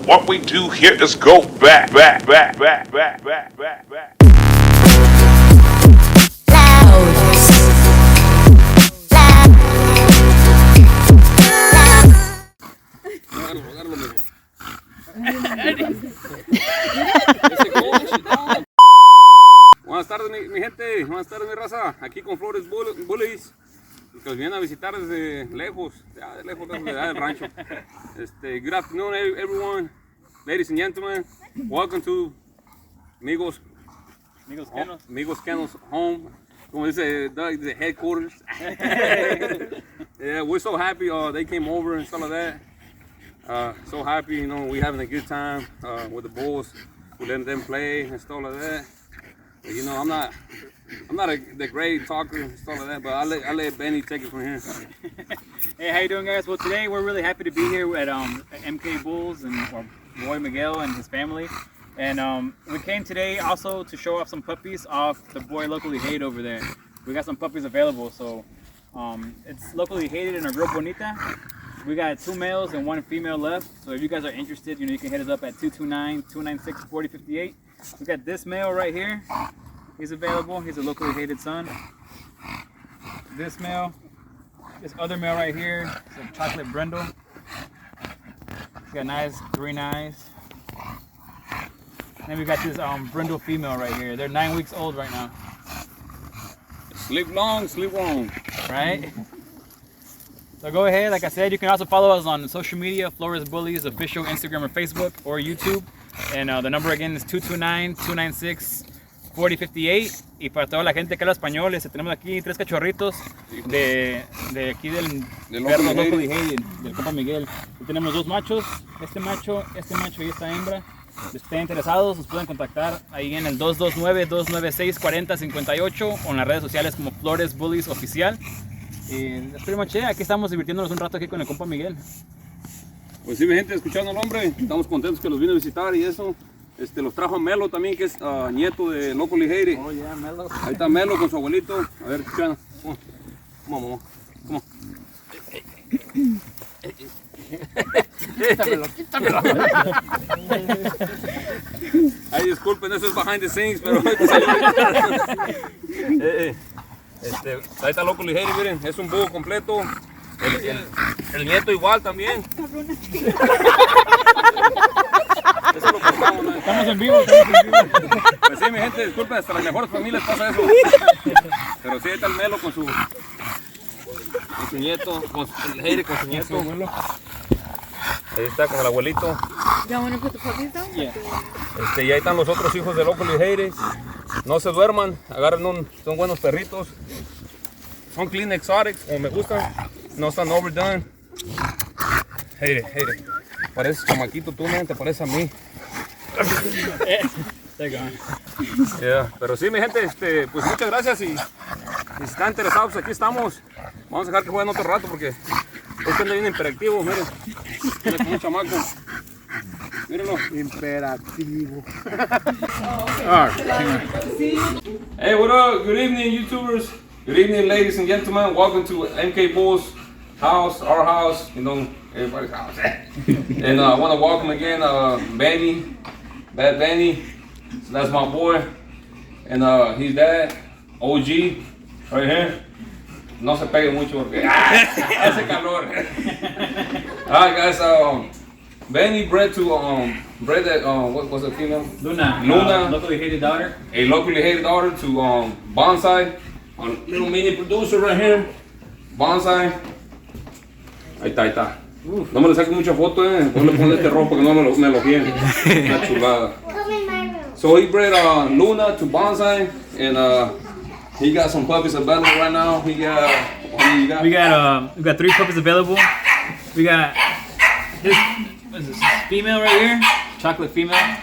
What we do here is go back. Buenas tardes mi gente, buenas tardes mi raza, aquí con Flores Bullies, que los vienen a visitar desde lejos, del rancho. Good afternoon everyone, ladies and gentlemen, welcome to Amigos Kennel's home, como dice Doug, the headquarters. Yeah, we're so happy they came over and stuff like that. So happy, you know, we're having a good time with the bulls. We're letting them play and stuff like that. You know, I'm not the great talker and stuff like that, but I let Benny take it from here. Hey, how you doing, guys? Well, today we're really happy to be here at MK Bulls and our boy Miguel and his family. And we came today also to show off some puppies off the boy locally hated over there. We got some puppies available, so it's locally hated in a real bonita. We got 2 males and 1 female left, so if you guys are interested, you know, you can hit us up at 229-296-4058. We got this male right here. He's available. He's a locally hated son. This male, this other male right here, is a chocolate brindle. He's got nice green eyes. Then we got this brindle female right here. They're 9 weeks old right now. Sleep long, sleep wrong. Right? So go ahead, like I said, you can also follow us on social media, Flores Bullies, official Instagram or Facebook or YouTube. And the number again is 229-296-4058. Y para toda la gente que habla español, tenemos aquí 3 cachorritos de aquí del perro locally hated, del compa Miguel. Y tenemos 2 machos, este macho y esta hembra. Si estén interesados, nos pueden contactar ahí en el 229-296-4058 o en las redes sociales como Flores Bullies Oficial. Y pretty much it. Aquí estamos divirtiéndonos un rato aquí con el compa Miguel. Pues sí, mi gente, escuchando al hombre, estamos contentos que los vino a visitar y eso. Los trajo a Melo también, que es nieto de Locally Hated. Oh, yeah, Melo. Ahí está Melo con su abuelito. A ver, escuchando. Come on. Quítamelo. Ay, disculpen, eso es behind the scenes, pero ahí está Locally Hated, miren, es un búho completo. El nieto igual también. Eso lo cortamos, ¿no? Estamos en vivo. Pues sí, mi gente, disculpen, hasta las mejores familias pasa eso. Pero sí, ahí está el Melo con su nieto, con su nieto. Ahí está con el abuelito. You want to put the puppies down? Yeah. Y ahí están los otros hijos de Locally Hated. No se duerman, agarren son buenos perritos. Son clean exotics, como me gustan. No están overdone. Hate it. Pareces chamaquito tú, man, te pareces a mí. Yeah. Pero sí, mi gente, pues muchas gracias y si están interesados, pues aquí estamos. Vamos a dejar que jueguen otro rato porque este anda bien imperactivo, miren. Mira como un chamaco. Mírenlo. Imperativo. Hey, what up? Good evening, YouTubers. Good evening, ladies and gentlemen. Welcome to MK Bulls house, our house, you know, everybody's house. And I want to welcome again Benny, Bad Benny. So that's my boy. And his dad, OG, right here. No se pegue mucho porque hace calor. Alright, guys. Benny bred that what was the female? Luna. Locally hated daughter. A locally hated daughter to Bonsai, a little mini producer right here. Bonsai. Ahí está. No me le saques mucha foto, Ponle este rojo porque no me lo quieren. Una chulada. So he bred Luna to Bonsai, and he got some puppies available right now. We got 3 puppies available. We got this female right here, chocolate female.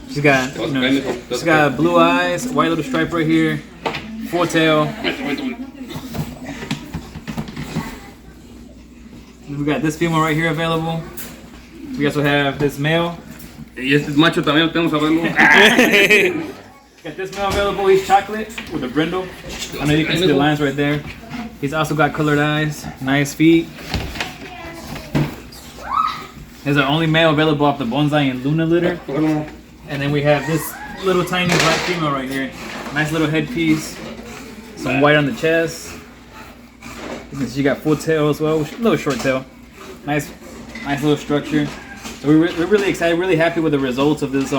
She's got blue eyes, white little stripe right here, full tail. We got this female right here available. We also have this male. Y este macho también lo tenemos a verlo. Got this male available. He's chocolate with a brindle. I know you can see the lines right there. He's also got colored eyes, nice feet. He's our only male available off the bonsai and Luna litter. And then we have this little tiny black female right here. Nice little headpiece. Some white on the chest. You can see she got full tail as well, a little short tail. Nice little structure. So we're really excited, really happy with the results of this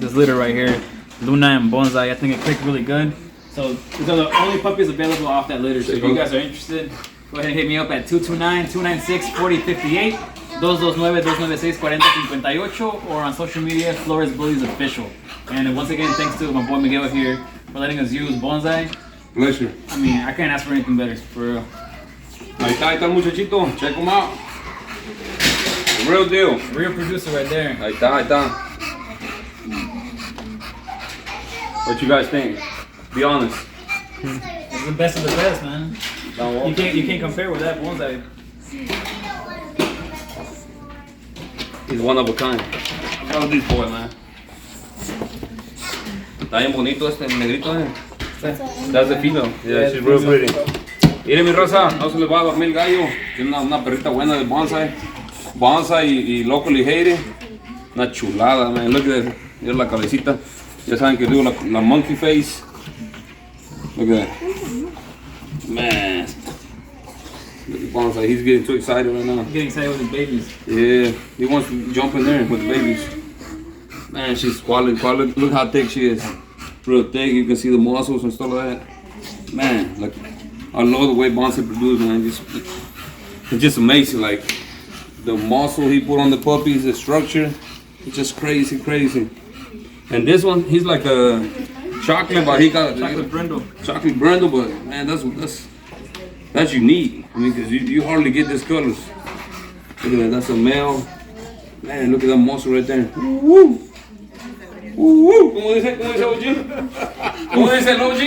this litter right here, Luna and Bonsai. I think it clicked really good. So these are the only puppies available off that litter. So if you guys are interested, go ahead and hit me up at 229-296-4058. 229-296-4058 or on social media, Flores Bullies Official. And once again, thanks to my boy Miguel here for letting us use Bonsai. Pleasure. I mean, I can't ask for anything better, for real. Ahí está el muchachito. Check him out. The real deal. Real producer right there. Ahí está. What you guys think? Be honest. It's the best of the best, man. You can't compare with that Bonsai. He's one of a kind. How this boy, man? Está bien bonito este negrito, eh? That's the female. Yeah, she's real pretty. Mire mi raza, no se le va a dormir el gallo. Tiene una perrita buena de bonsai. Bonsai y locally hated. Una chulada, man. Look at that. Mira la cabecita. Ya saben que digo la monkey face. Look at that. Man. Look at Bonsai. He's getting too excited right now. He's getting excited with his babies. Yeah, he wants to jump in there with the babies. Man, she's quality. Look how thick she is. Real thick. You can see the muscles and stuff like that. Man, like I love the way Bonsai produces, man. It's just amazing. Like the muscle he put on the puppies, the structure. It's just crazy. And this one, he's like a chocolate, but he got Chocolate brindle. Chocolate brindle, but man, that's unique. I mean, because you hardly get these colors. Look at that, that's a male. Man, look at that muscle right there. Woo! Woo! ¿Cómo dice OG? ¿Cómo dice el OG?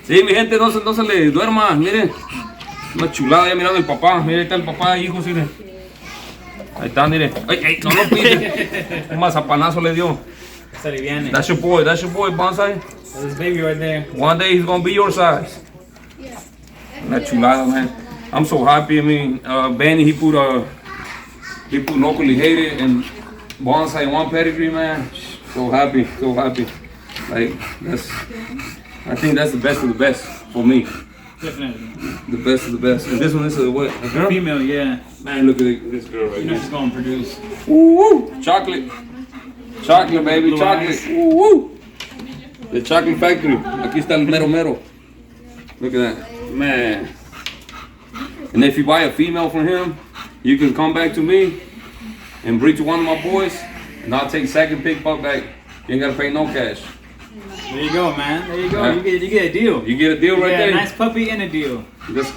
Sí, mi gente, no se le duerma, miren. Una chulada, ya mirando el papá. Miren, ahí está el papá, hijos, miren. Ahí está, miren. Ay, no lo pide. Un mazapanazo le dio. That's your boy, Bonsai. That's his baby right there. One day he's gonna be your size. Una chulada, man. I'm so happy. I mean, Benny, he put locally hated and Bonsai in one pedigree, man. So happy. Like I think that's the best of the best for me. Definitely. The best of the best. And this one is a what? A girl? Female, yeah. Man, look at this girl right You know here. she's gonna produce. Woo! Chocolate, baby, chocolate. Woo! The chocolate factory. Aquí está el mero. Look at that, man. And if you buy a female from him, you can come back to me and breed to one of my boys, and I'll take second pick pup back. You ain't gotta pay no cash. There you go, man. There you go. Yeah. You get a deal. You get a deal right there. A nice puppy and a deal.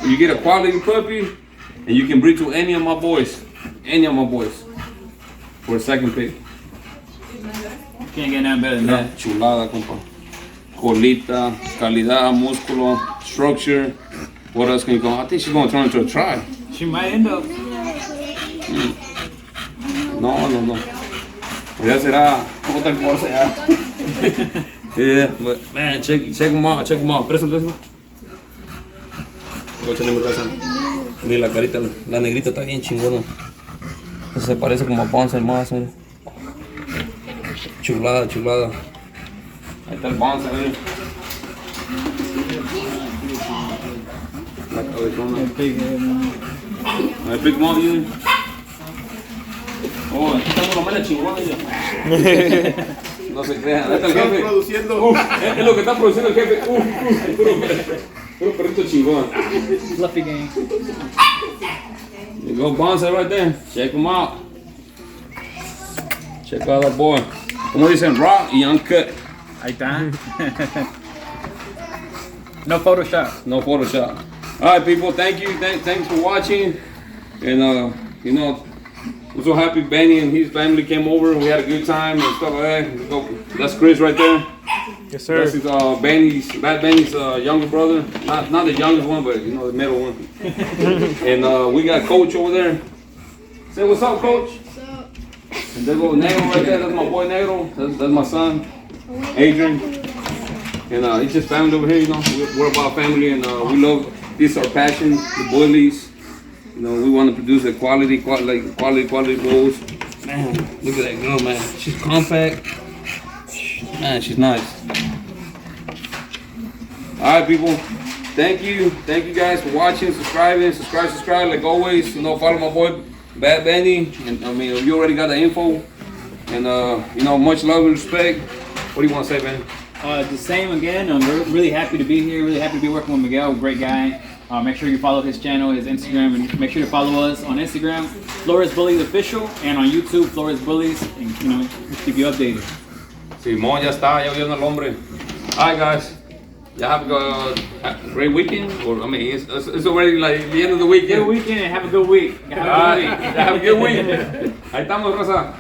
You get a quality puppy, and you can breed to any of my boys, for a second pick. Can't get nothing better than that. Chulada, compa. Colita, calidad, músculo, structure. What else can you go? I think she's gonna turn into a tribe. She might end up. No. Ya será otra cosa ya. Yeah, but man, check them out. Présalo. Échale mi casa. Ni la carita, la negrita está bien chingona. Se parece como a Bonsai más, mira. Chulada. Ahí está el Bonsai, mira. La cabezona. Big Mom, you. Oh, aquí estamos la mala chingona ya. No se crean, ahí está el jefe. Es lo que está produciendo el jefe. Puro perrito chingón. Fluffy game. You go Bonsai right there. Check him out. Check out that boy. Como dicen, raw y uncut. Ahí está. No Photoshop. All right, people. Thank you. Thanks for watching. And we're so happy Benny and his family came over. We had a good time and stuff like that. That's Chris right there. Yes, sir. This is Benny's younger brother. Not the youngest one, but the middle one. And we got Coach over there. Say what's up, Coach. What's up? And there goes Negro right there. That's my boy Negro. That's my son, Adrian. And it's just family over here. We're about family, and we love. This is our passion, the bullies. You know, we want to produce a quality bulls. Man, look at that girl, man. She's compact. Man, she's nice. All right, people. Thank you guys for watching, subscribing, subscribe. Like always, you know, follow my boy Bad Benny, and I mean, you already got the info. And you know, much love and respect. What do you want to say, man? The same again. I'm really happy to be here. Really happy to be working with Miguel. Great guy. Make sure you follow his channel, his Instagram, and make sure to follow us on Instagram, Flores Bullies Official, and on YouTube, Flores Bullies, and you know, keep you updated. Simón, ya está, ya vieron el hombre. All right, guys. You have a great weekend. Or I mean, it's already like the end of the weekend. Good weekend and have a good week. Have a good week. Ahí estamos, Rosa.